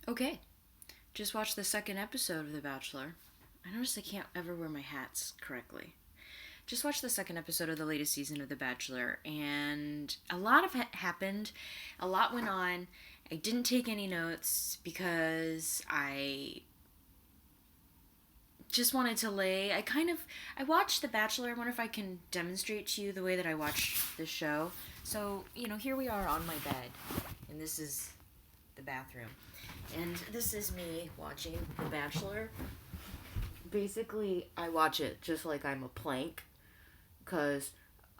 Okay, just watched the second episode of The Bachelor. I noticed I can't ever wear my hats correctly. Just watched the second episode of the latest season of The Bachelor, and a lot of it happened. A lot went on. I didn't take any notes because I just wanted to lay. I watched The Bachelor. I wonder if I can demonstrate to you the way that I watch the show. So, here we are on my bed, and this is the bathroom. And this is me watching The Bachelor. Basically, I watch it just like I'm a plank, because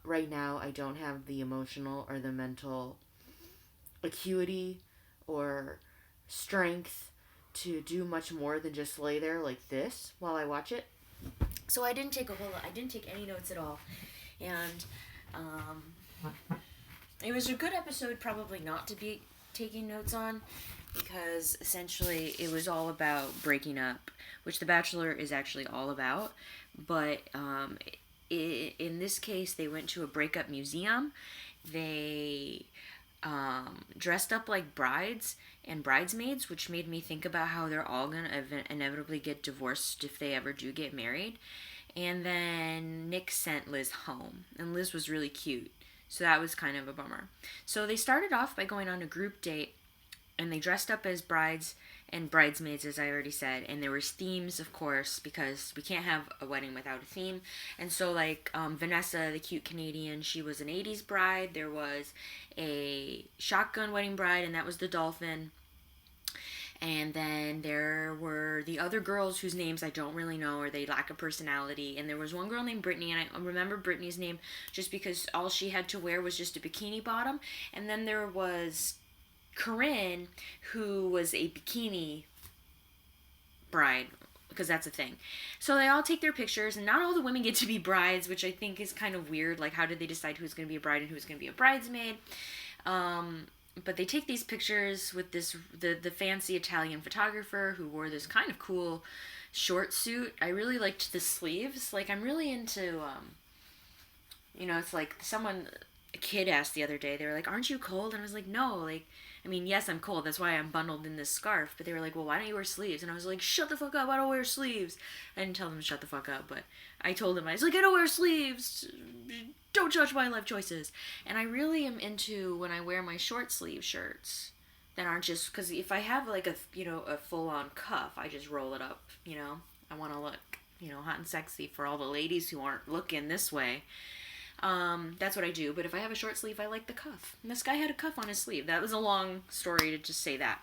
right now I don't have the emotional or the mental acuity or strength to do much more than just lay there like this while I watch it. So I didn't take any notes at all. And it was a good episode, probably not to be taking notes on, because essentially it was all about breaking up, which The Bachelor is actually all about. But in this case, they went to a breakup museum. They dressed up like brides and bridesmaids, which made me think about how they're all going to inevitably get divorced if they ever do get married. And then Nick sent Liz home, and Liz was really cute. So that was kind of a bummer. So they started off by going on a group date, and they dressed up as brides and bridesmaids, as I already said. And there was themes, of course, because we can't have a wedding without a theme. And so, like, Vanessa, the cute Canadian, she was an 80s bride. There was a shotgun wedding bride, and that was the dolphin. And then there were the other girls whose names I don't really know, or they lack a personality. And there was one girl named Brittany, and I remember Brittany's name just because all she had to wear was just a bikini bottom. And then there was Corinne, who was a bikini bride, because that's a thing. So they all take their pictures, and not all the women get to be brides, which I think is kind of weird. Like, how did they decide who's going to be a bride and who's going to be a bridesmaid? But they take these pictures with the fancy Italian photographer who wore this kind of cool short suit. I really liked the sleeves. Like, I'm really into, it's like a kid asked the other day, they were like, "Aren't you cold?" And I was like, "No, like, I mean, yes, I'm cold. That's why I'm bundled in this scarf." But they were like, "Well, why don't you wear sleeves?" And I was like, "Shut the fuck up. I don't wear sleeves." I didn't tell them to shut the fuck up, but I told them, I was like, "I don't wear sleeves. Don't judge my life choices." And I really am into when I wear my short sleeve shirts that aren't just, because if I have like a full on cuff, I just roll it up, I want to look, hot and sexy for all the ladies who aren't looking this way. That's what I do. But if I have a short sleeve, I like the cuff. And this guy had a cuff on his sleeve. That was a long story to just say that.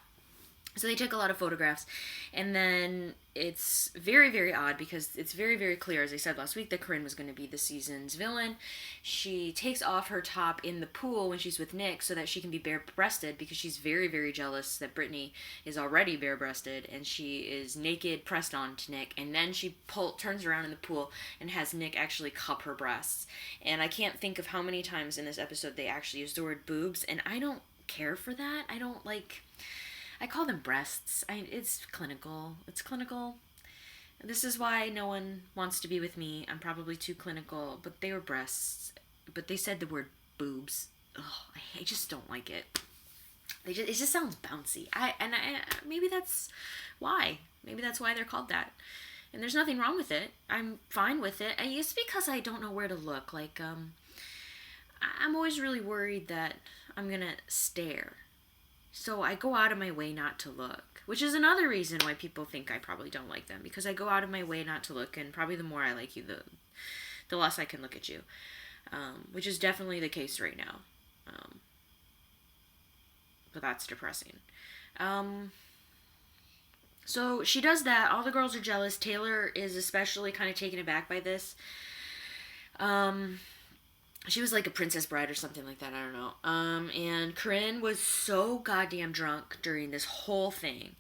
So they took a lot of photographs, and then it's very, very odd because it's very, very clear, as I said last week, that Corinne was going to be the season's villain. She takes off her top in the pool when she's with Nick so that she can be bare-breasted, because she's very, very jealous that Brittany is already bare-breasted, and she is naked, pressed on to Nick, and then she turns around in the pool and has Nick actually cup her breasts. And I can't think of how many times in this episode they actually use the word boobs, and I don't care for that. I call them breasts. It's clinical. It's clinical. This is why no one wants to be with me. I'm probably too clinical. But they were breasts. But they said the word boobs. Ugh, I just don't like it. It just sounds bouncy. Maybe that's why. Maybe that's why they're called that. And there's nothing wrong with it. I'm fine with it. It's because I don't know where to look. Like, I'm always really worried that I'm gonna stare. So I go out of my way not to look, which is another reason why people think I probably don't like them, because I go out of my way not to look, and probably the more I like you, the less I can look at you, which is definitely the case right now. But that's depressing. So she does that. All the girls are jealous. Taylor is especially kind of taken aback by this. She was like a princess bride or something like that. I don't know. And Corinne was so goddamn drunk during this whole thing.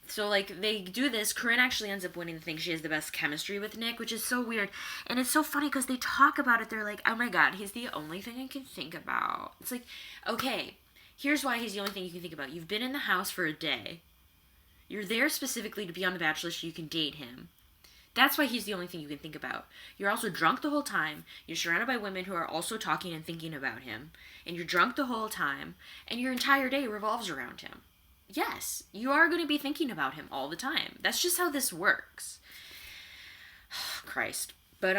So, like, they do this. Corinne actually ends up winning the thing. She has the best chemistry with Nick, which is so weird. And it's so funny because they talk about it. They're like, "Oh my god, he's the only thing I can think about." It's like, okay, here's why he's the only thing you can think about. You've been in the house for a day. You're there specifically to be on The Bachelor so you can date him. That's why he's the only thing you can think about. You're also drunk the whole time. You're surrounded by women who are also talking and thinking about him. And you're drunk the whole time. And your entire day revolves around him. yes, you are going to be thinking about him all the time. That's just how this works. Christ. But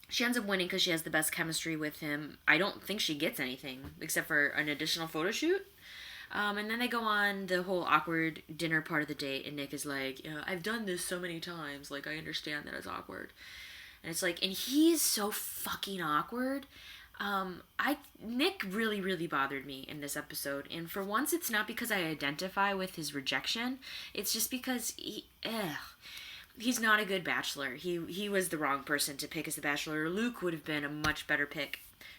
she ends up winning because she has the best chemistry with him. I don't think she gets anything except for an additional photo shoot. And then they go on the whole awkward dinner part of the date, and Nick is like, I've done this so many times, like, I understand that it's awkward. And it's like, and he's so fucking awkward. Nick really, really bothered me in this episode, and for once it's not because I identify with his rejection, it's just because he's not a good bachelor. He was the wrong person to pick as the bachelor. Luke would have been a much better pick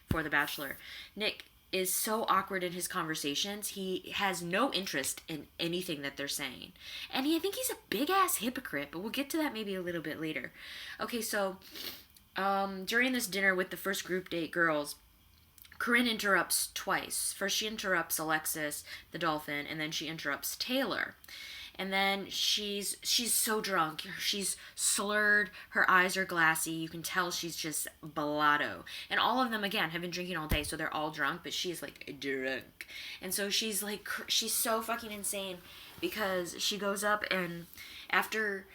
for the bachelor. Nick is so awkward in his conversations. He has no interest in anything that they're saying. And I think he's a big ass hypocrite, but we'll get to that maybe a little bit later. Okay, so during this dinner with the first group date girls, Corinne interrupts twice. First she interrupts Alexis, the dolphin, and then she interrupts Taylor. And then she's so drunk. She's slurred. Her eyes are glassy. You can tell she's just balado. And all of them, again, have been drinking all day, so they're all drunk, but she's, like, drunk. And so she's, like, she's so fucking insane because she goes up and after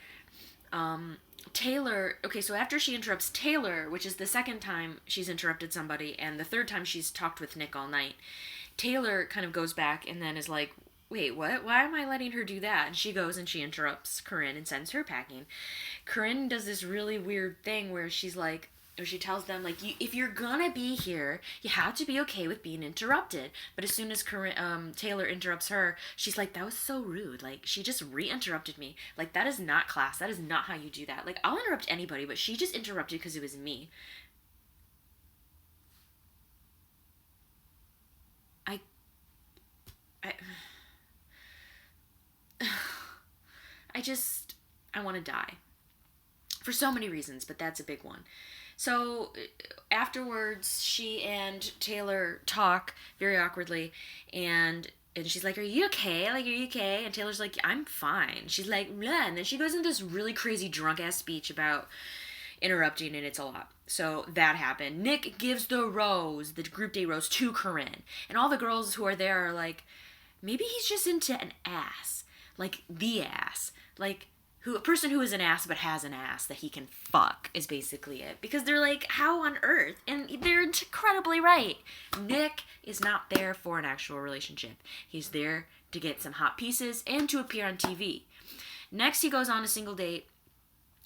Taylor... Okay, so after she interrupts Taylor, which is the second time she's interrupted somebody, and the third time she's talked with Nick all night, Taylor kind of goes back and then is like, wait, what? Why am I letting her do that? And she goes and she interrupts Corinne and sends her packing. Corinne does this really weird thing where she's like, or she tells them, like, if you're gonna be here, you have to be okay with being interrupted. But as soon as Taylor interrupts her, she's like, that was so rude. Like, she just re-interrupted me. Like, that is not class. That is not how you do that. Like, I'll interrupt anybody, but she just interrupted because it was me. I I want to die. For so many reasons, but that's a big one. So afterwards, she and Taylor talk very awkwardly, and she's like, "Are you okay? Like, are you okay?" And Taylor's like, "I'm fine." She's like, "Blah," and then she goes into this really crazy drunk ass speech about interrupting, and it's a lot. So that happened. Nick gives the group date rose, to Corinne, and all the girls who are there are like, maybe he's just into an ass, like the ass, like. A person who is an ass but has an ass that he can fuck is basically it. Because they're like, how on earth? And they're incredibly right. Nick is not there for an actual relationship. He's there to get some hot pieces and to appear on TV. Next, he goes on a single date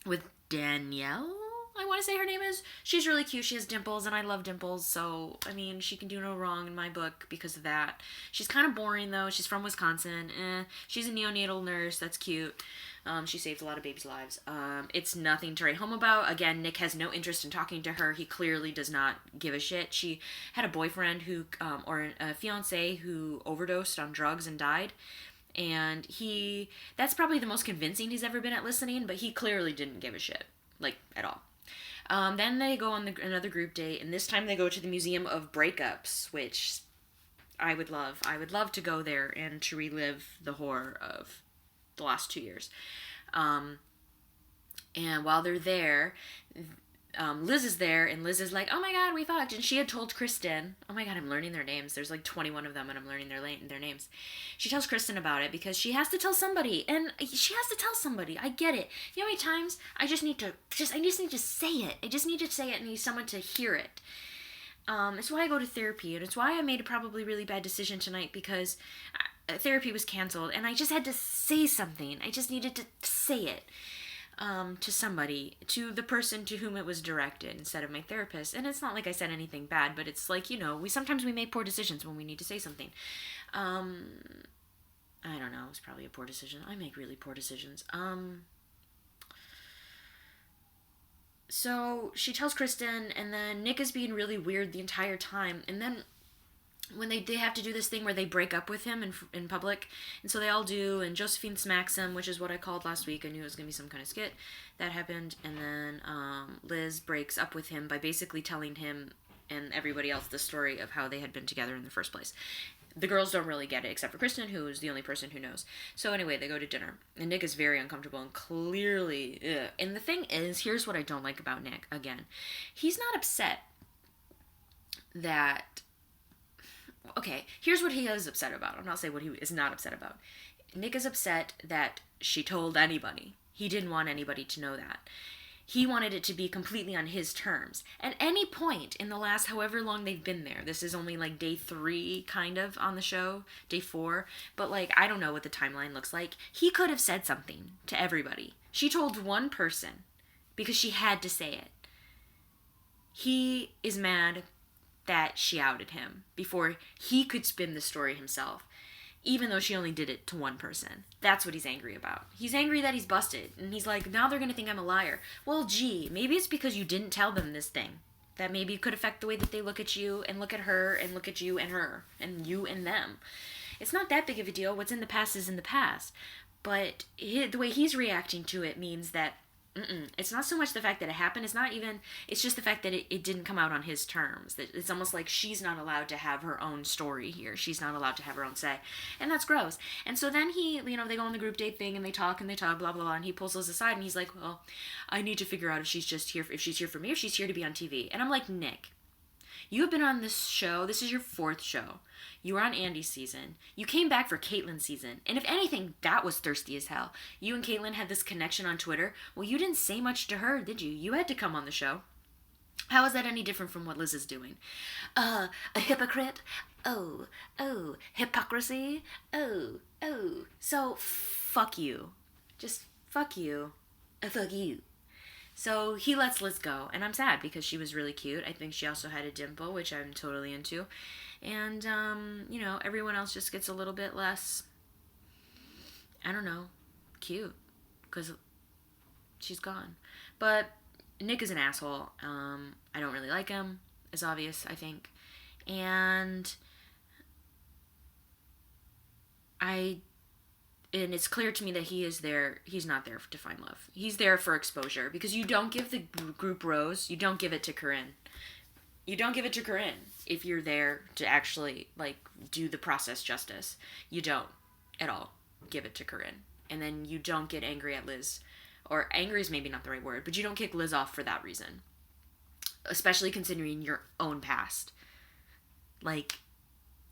with Danielle, I want to say her name is. She's really cute. She has dimples, and I love dimples. So, I mean, she can do no wrong in my book because of that. She's kind of boring, though. She's from Wisconsin. She's a neonatal nurse. That's cute. She saves a lot of babies' lives. It's nothing to write home about. Again, Nick has no interest in talking to her. He clearly does not give a shit. She had a boyfriend or a fiance who overdosed on drugs and died. And that's probably the most convincing he's ever been at listening, but he clearly didn't give a shit. Like, at all. Then they go on another group date, and this time they go to the Museum of Breakups, which I would love. I would love to go there and to relive the horror of the last 2 years. And while they're there, Liz is there, and Liz is like, oh my god, we fucked. And she had told Kristen, oh my god, I'm learning their names. There's like 21 of them, and I'm learning their names. She tells Kristen about it because she has to tell somebody, and she has to tell somebody. I get it. You know how many times I just need to say it. I just need to say it and need someone to hear it. It's why I go to therapy, and it's why I made a probably really bad decision tonight because therapy was canceled, and I just had to say something. I just needed to say it. To somebody, to the person to whom it was directed instead of my therapist. And it's not like I said anything bad, but it's like, we sometimes we make poor decisions when we need to say something. I don't know, it was probably a poor decision. I make really poor decisions. So she tells Kristen, and then Nick is being really weird the entire time, and then when they have to do this thing where they break up with him in public, and so they all do, and Josephine smacks him, which is what I called last week. I knew it was going to be some kind of skit. That happened, and then Liz breaks up with him by basically telling him and everybody else the story of how they had been together in the first place. The girls don't really get it, except for Kristen, who is the only person who knows. So anyway, they go to dinner, and Nick is very uncomfortable, and clearly, ugh. And the thing is, here's what I don't like about Nick, again. He's not upset that... okay, here's what he is upset about. I'm not saying what he is not upset about. Nick is upset that she told anybody. He didn't want anybody to know that. He wanted it to be completely on his terms. At any point in the last however long they've been there, this is only like day 3 kind of on the show, day 4, but like I don't know what the timeline looks like. He could have said something to everybody. She told one person because she had to say it. He is mad that she outed him before he could spin the story himself, even though she only did it to one person. That's what he's angry about. He's angry that he's busted, and he's like, now they're going to think I'm a liar. Well, gee, maybe it's because you didn't tell them this thing. That maybe could affect the way that they look at you, and look at her, and look at you and her, and you and them. It's not that big of a deal. What's in the past is in the past. But the way he's reacting to it means that it's not so much the fact that it happened. It's just the fact that it didn't come out on his terms. That it's almost like she's not allowed to have her own story here. She's not allowed to have her own say. And that's gross. And so then they go on the group date thing and they talk, blah, blah, blah. And he pulls Liz aside and he's like, well, I need to figure out if she's here for me or if she's here to be on TV. And I'm like, Nick, you have been on this show. This is your 4th show. You were on Andy's season. You came back for Caitlyn's season. And if anything, that was thirsty as hell. You and Caitlyn had this connection on Twitter. Well, you didn't say much to her, did you? You had to come on the show. How is that any different from what Liz is doing? A hypocrite? Oh, hypocrisy? Oh. So, fuck you. Just fuck you. Fuck you. So he lets Liz go, and I'm sad because she was really cute. I think she also had a dimple, which I'm totally into. And, everyone else just gets a little bit less, I don't know, cute, because she's gone. But Nick is an asshole. I don't really like him, is obvious, I think. And it's clear to me that he's not there to find love. He's there for exposure, because you don't give the group rose, you don't give it to Corinne. You don't give it to Corinne if you're there to actually, do the process justice. You don't at all give it to Corinne. And then you don't get angry at Liz. Or angry is maybe not the right word, but you don't kick Liz off for that reason. Especially considering your own past.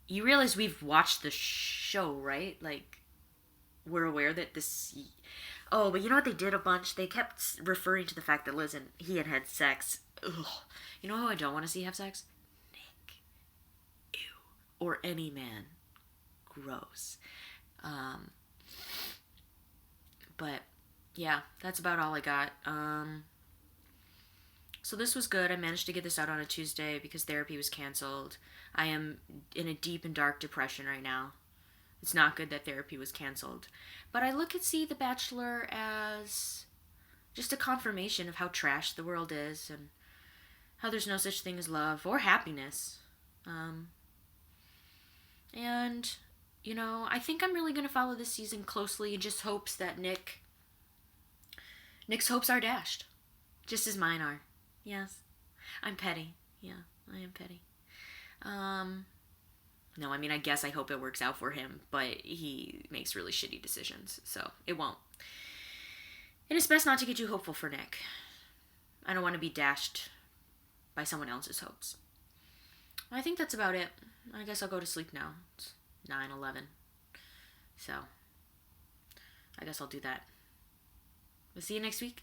You realize we've watched the show, right? We're aware that this... Oh, but you know what they did a bunch? They kept referring to the fact that Liz and he had sex. Ugh. You know who I don't want to see have sex? Nick. Ew. Or any man. Gross. But, yeah, that's about all I got. So this was good. I managed to get this out on a Tuesday because therapy was canceled. I am in a deep and dark depression right now. It's not good that therapy was canceled. But I see The Bachelor as just a confirmation of how trash the world is and how there's no such thing as love or happiness. And, I think I'm really going to follow this season closely in just hopes that Nick's hopes are dashed. Just as mine are. Yes. I'm petty. Yeah, I am petty. No, I guess I hope it works out for him, but he makes really shitty decisions, so it won't. And it's best not to get too hopeful for Nick. I don't want to be dashed by someone else's hopes. I think that's about it. I guess I'll go to sleep now. It's 9:11. So, I guess I'll do that. We'll see you next week.